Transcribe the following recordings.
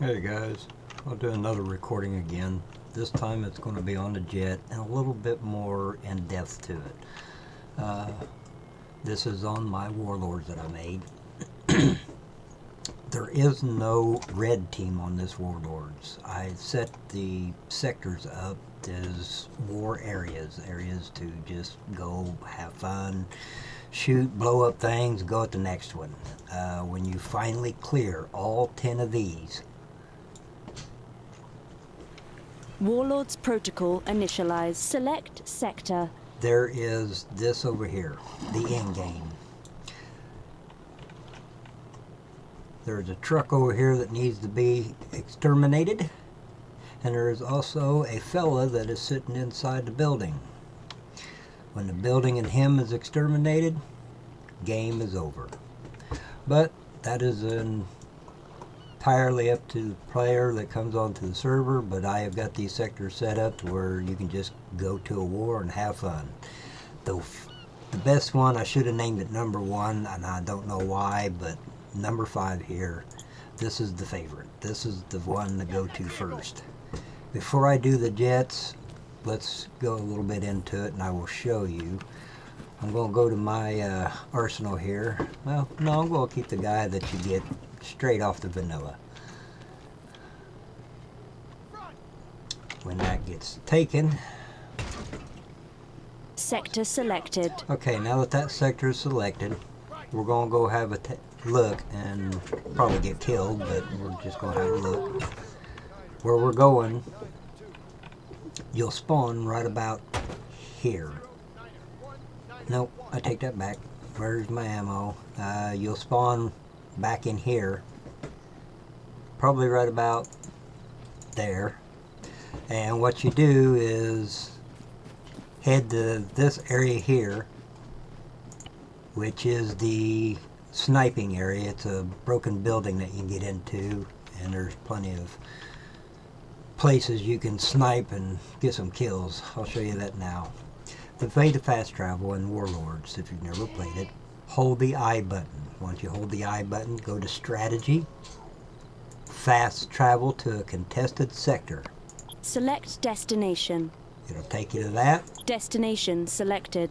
Hey guys, I'll do another recording again. This time it's going to be on the jet and a little bit more in depth to it. This is on my Warlords that I made. There is no red team on this Warlords. I set the sectors up as war areas to just go have fun, shoot, blow up things, go at the next one. When you finally clear all 10 of these, Warlords protocol initialized. Select sector. there is this over here, the end game. There's a truck over here that needs to be exterminated, and there is also a fella that is sitting inside the building. When the building and him is exterminated, game is over. But that is entirely up to the player that comes onto the server, but I have got these sectors set up to where you can just go to a war and have fun. The best one, I should have named it number 1, and I don't know why, but number 5 here, this is the favorite. This is the one to go to first. Before I do the jets, let's go a little bit into it and I will show you. I'm going to go to my arsenal here. Well, no, I'm going to keep the guy that you get straight off the vanilla. When that gets taken. Sector selected. Okay, now that that sector is selected, we're going to go have a look and probably get killed, but we're just going to have a look. Where we're going, you'll spawn right about here. Nope, I take that back. Where's my ammo? You'll spawn back in here, probably right about there. And what you do is head to this area here, which is the sniping area. It's a broken building that you can get into, and there's plenty of places you can snipe and get some kills. I'll show you that now. The way to fast travel in Warlords, if you've never played it, hold the I button. Once you hold the I button, go to strategy, fast travel to a contested sector. Select destination. It'll take you to that. Destination selected.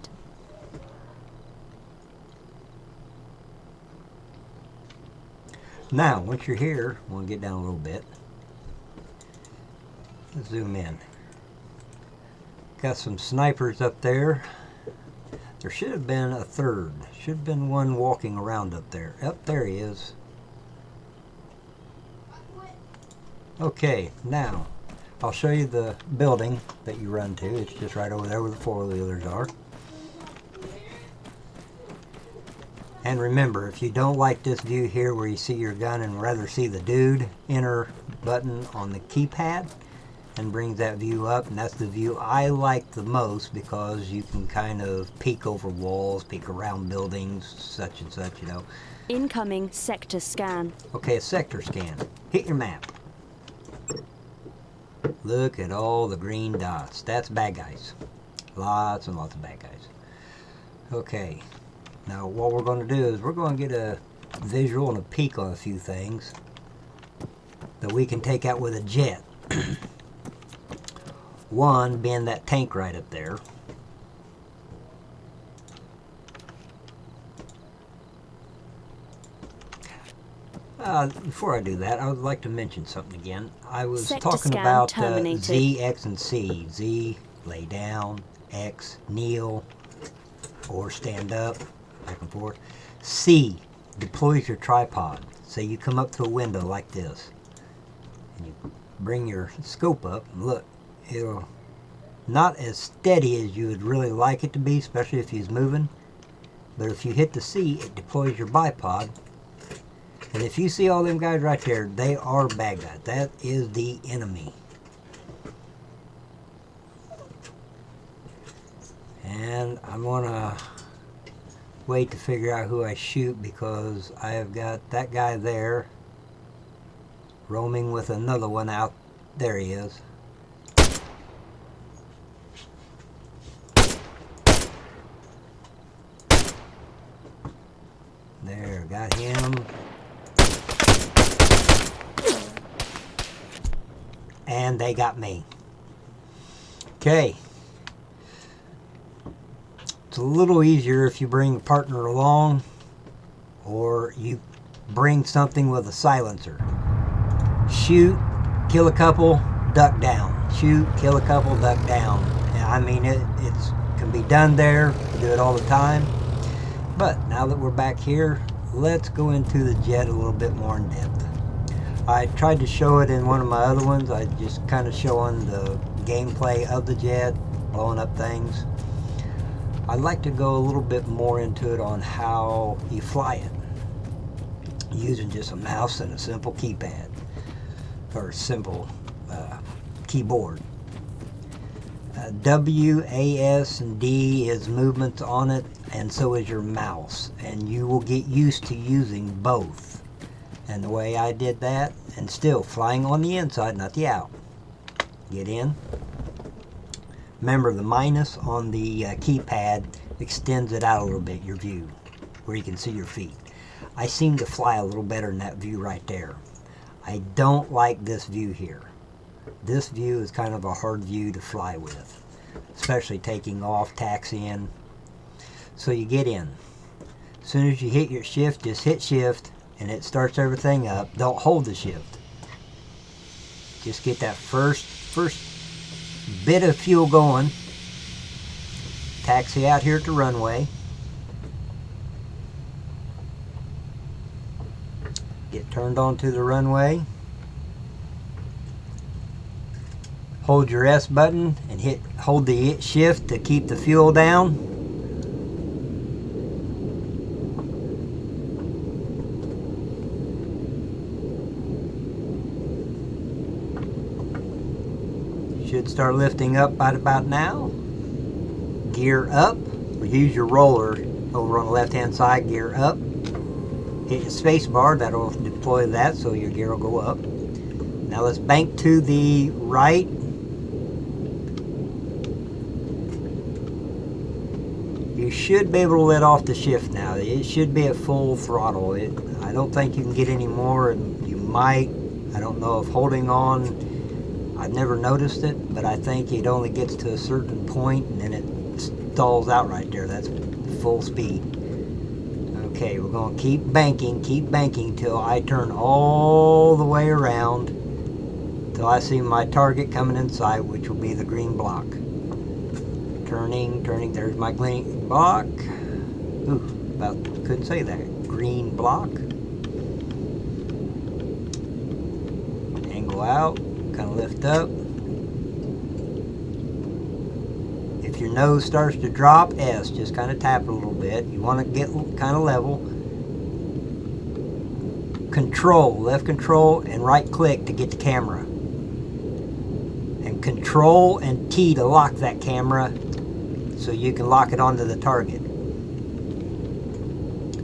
Now, once you're here, I want to get down a little bit. Let's zoom in. Got some snipers up there. There should have been a third. Should have been one walking around up there. Up there he is. Okay, now I'll show you the building that you run to. It's just right over there where the four-wheelers are. And remember, if you don't like this view here where you see your gun and rather see the dude, enter button on the keypad and brings that view up, and that's the view I like the most because you can kind of peek over walls, peek around buildings, such and such, you know. Incoming sector scan. Okay, a sector scan. Hit your map. Look at all the green dots. That's bad guys. Lots and lots of bad guys. Okay, now what we're going to do is we're going to get a visual and a peek on a few things that we can take out with a jet. One being that tank right up there. Before I do that, I would like to mention something again. I was Sector talking scan about terminated. Z, X, and C. Z, lay down. X, kneel or stand up, back and forth. C, deploys your tripod. So you come up to a window like this, and you bring your scope up, and look, it'll not as steady as you would really like it to be, especially if he's moving. But if you hit the C, it deploys your bipod. And if you see all them guys right there, they are bad guys. That is the enemy. And I'm gonna wait to figure out who I shoot because I have got that guy there roaming with another one out. There he is. There, got him. and they got me. Okay. It's a little easier if you bring a partner along, or you bring something with a silencer. Shoot, kill a couple, duck down. Shoot, kill a couple, duck down. And I mean, it can be done there. We do it all the time. But now that we're back here, let's go into the jet a little bit more in depth. I tried to show it in one of my other ones. I just kind of showing the gameplay of the jet, blowing up things. I'd like to go a little bit more into it on how you fly it, using just a mouse and a simple keypad, or simple keyboard. W, A, S, and D is movements on it, and so is your mouse, and you will get used to using both. And the way I did that, and still flying on the inside, not the out. Get in. Remember, the minus on the keypad extends it out a little bit, your view, where you can see your feet. I seem to fly a little better in that view right there. I don't like this view here. This view is kind of a hard view to fly with, especially taking off, taxiing. So you get in. As soon as you hit your shift, just hit shift, and it starts everything up. Don't hold the shift. Just get that first bit of fuel going. Taxi out here at the runway. Get turned onto the runway. Hold your S button and hold the shift to keep the fuel down. Should start lifting up right about now. Gear up. Use your roller over on the left hand side. Gear up. Hit your space bar. That'll deploy that, so your gear will go up. Now let's bank to the right. You should be able to let off the shift now. It should be at full throttle. I don't think you can get any more, and you might. I don't know if holding on, I've never noticed it, but I think it only gets to a certain point and then it stalls out right there. That's full speed. Okay, we're going to keep banking till I turn all the way around till I see my target coming in sight, which will be the green block. Turning, there's my green block. Ooh, about couldn't say that. Green block. Angle out, kind of lift up. If your nose starts to drop, S, just kind of tap it a little bit. You want to get kind of level. Control, left control and right click to get the camera. And control and T to lock that camera so you can lock it onto the target.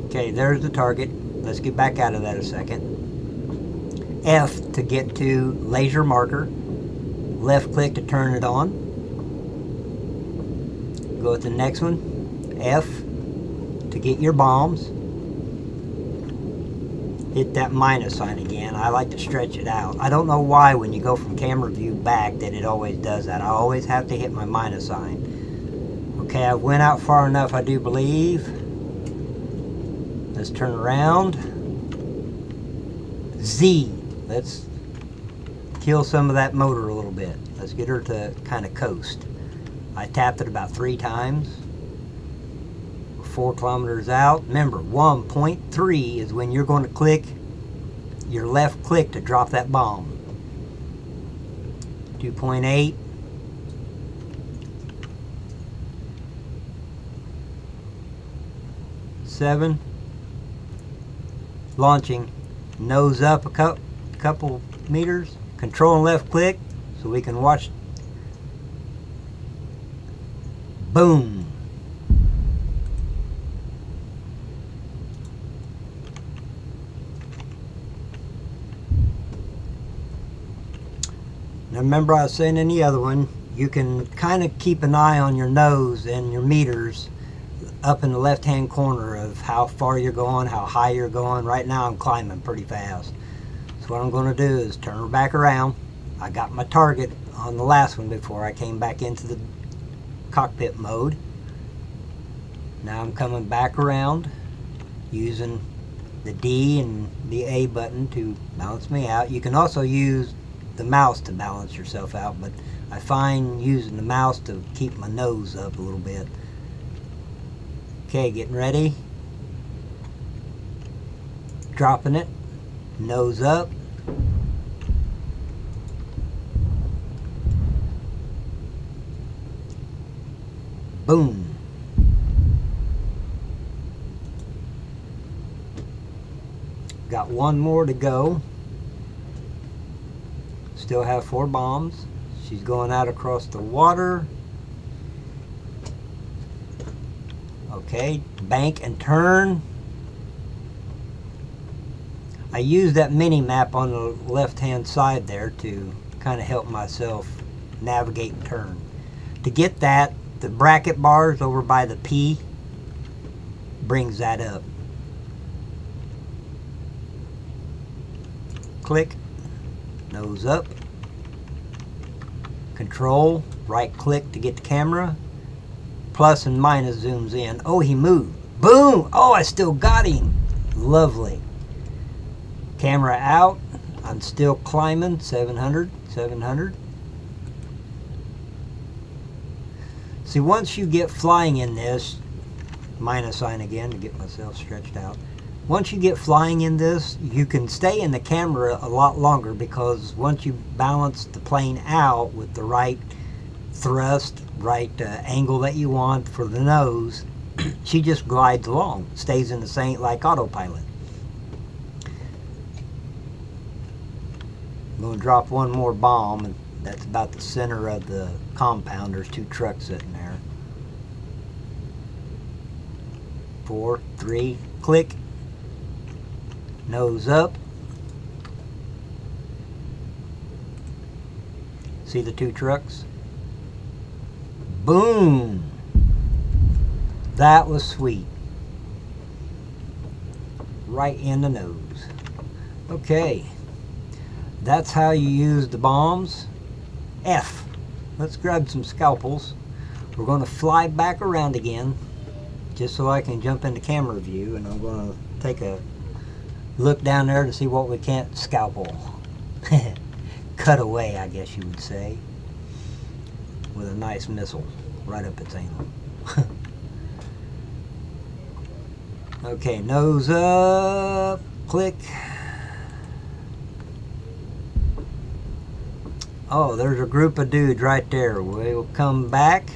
Okay, there's the target. Let's get back out of that a second. F to get to laser marker. Left click to turn it on. Go with the next one. F to get your bombs. Hit that minus sign again. I like to stretch it out. I don't know why when you go from camera view back that it always does that. I always have to hit my minus sign. Okay, I went out far enough, I do believe. Let's turn around. Z. Let's kill some of that motor a little bit. Let's get her to kind of coast. I tapped it about 3 times. We're 4 kilometers out. Remember, 1.3 is when you're going to click your left click to drop that bomb. 2.8. 7. Launching. Nose up a couple meters. Control and left click so we can watch. Boom. Now remember I was saying in the other one, you can kind of keep an eye on your nose and your meters up in the left hand corner of how far you're going, how high you're going. Right now I'm climbing pretty fast. So what I'm going to do is turn her back around. I got my target on the last one before I came back into the cockpit mode. Now I'm coming back around using the D and the A button to balance me out. You can also use the mouse to balance yourself out, but I find using the mouse to keep my nose up a little bit. Okay, getting ready. Dropping it. Nose up. Boom. Got one more to go. Still have 4 bombs. She's going out across the water. Okay, bank and turn. I use that mini map on the left hand side there to kind of help myself navigate and turn. To get that, the bracket bars over by the P brings that up. Click, nose up, control, right click to get the camera, plus and minus zooms in. Oh, he moved. Boom! Oh, I still got him. Lovely. Camera out. I'm still climbing. 700, 700. See, once you get flying in this, minus sign again to get myself stretched out. Once you get flying in this, you can stay in the camera a lot longer, because once you balance the plane out with the right thrust, right angle that you want for the nose, she just glides along, stays in the same, like autopilot. I'm going to drop one more bomb, and that's about the center of the compound. There's 2 trucks sitting there. 4, 3, click. Nose up. See the 2 trucks? Boom! That was sweet. Right in the nose. Okay. That's how you use the bombs. F. Let's grab some scalpels. We're going to fly back around again, just so I can jump into camera view, and I'm going to take a look down there to see what we can't scalpel. Cut away, I guess you would say, with a nice missile right up its angle. Okay, nose up, click. Oh, there's a group of dudes right there. We'll come back.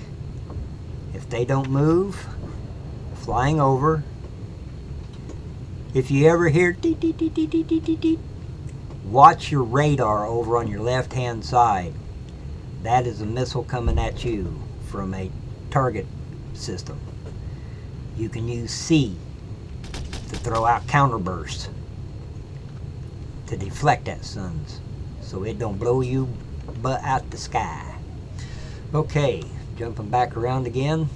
If they don't move, flying over. If you ever hear dee dee dee dee dee dee dee dee, watch your radar over on your left hand side. That is a missile coming at you from a target system. You can use C to throw out counterbursts to deflect that suns, so it don't blow you but out the sky. Okay, jumping back around again.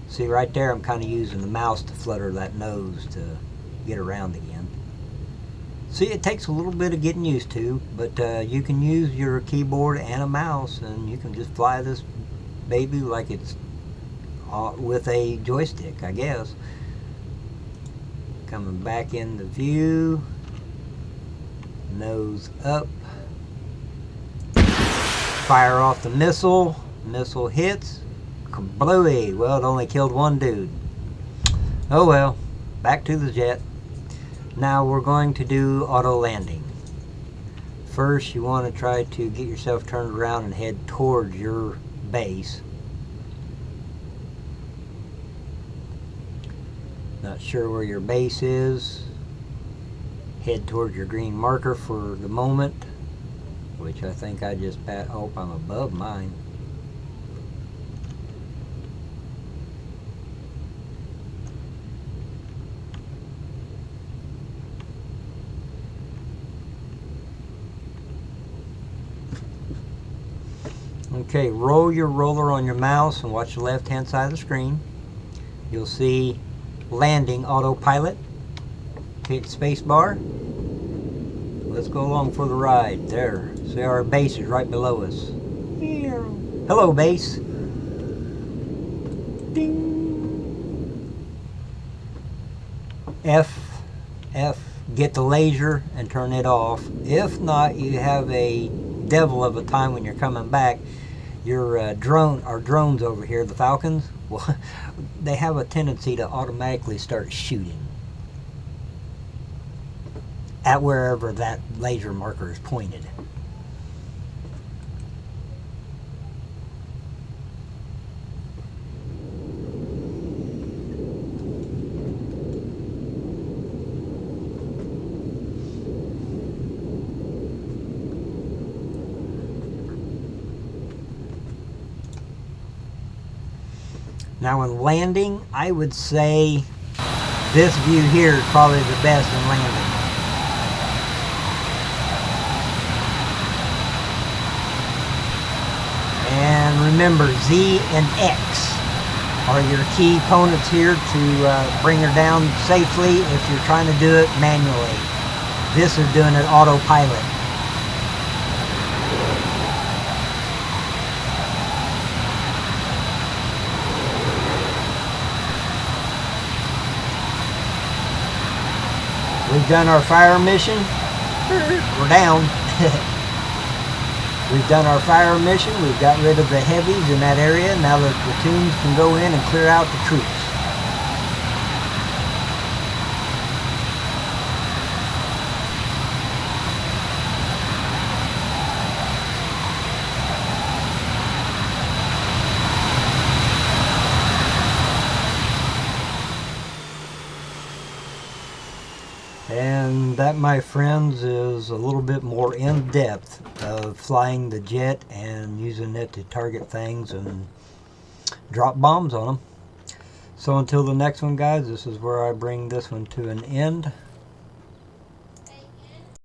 See right there, I'm kind of using the mouse to flutter that nose to get around again. See, it takes a little bit of getting used to, but you can use your keyboard and a mouse, and you can just fly this baby like it's with a joystick, I guess. Coming back into view. Nose up. Fire off the missile. Missile hits. Kablooey. Well, it only killed 1 dude. Oh well. Back to the jet. Now we're going to do auto landing. First, you want to try to get yourself turned around and head towards your base. Not sure where your base is. Head towards your green marker for the moment, which I think I just passed. Oh, I'm above mine. Okay, roll your roller on your mouse and watch the left hand side of the screen. You'll see landing autopilot. Hit space bar. Let's go along for the ride. There. See, our base is right below us. Hello, base. Ding. F. Get the laser and turn it off. If not, you have a devil of a time when you're coming back. Your our drones over here, the Falcons, well, they have a tendency to automatically start shooting at wherever that laser marker is pointed. Now in landing, I would say this view here is probably the best in landing. And remember, Z and X are your key components here to bring her down safely if you're trying to do it manually. This is doing it autopilot. We've done our fire mission. We're down. We've done our fire mission. We've got rid of the heavies in that area. Now the platoons can go in and clear out the troops. And that, my friends, is a little bit more in depth of flying the jet and using it to target things and drop bombs on them. So until the next one, guys, this is where I bring this one to an end.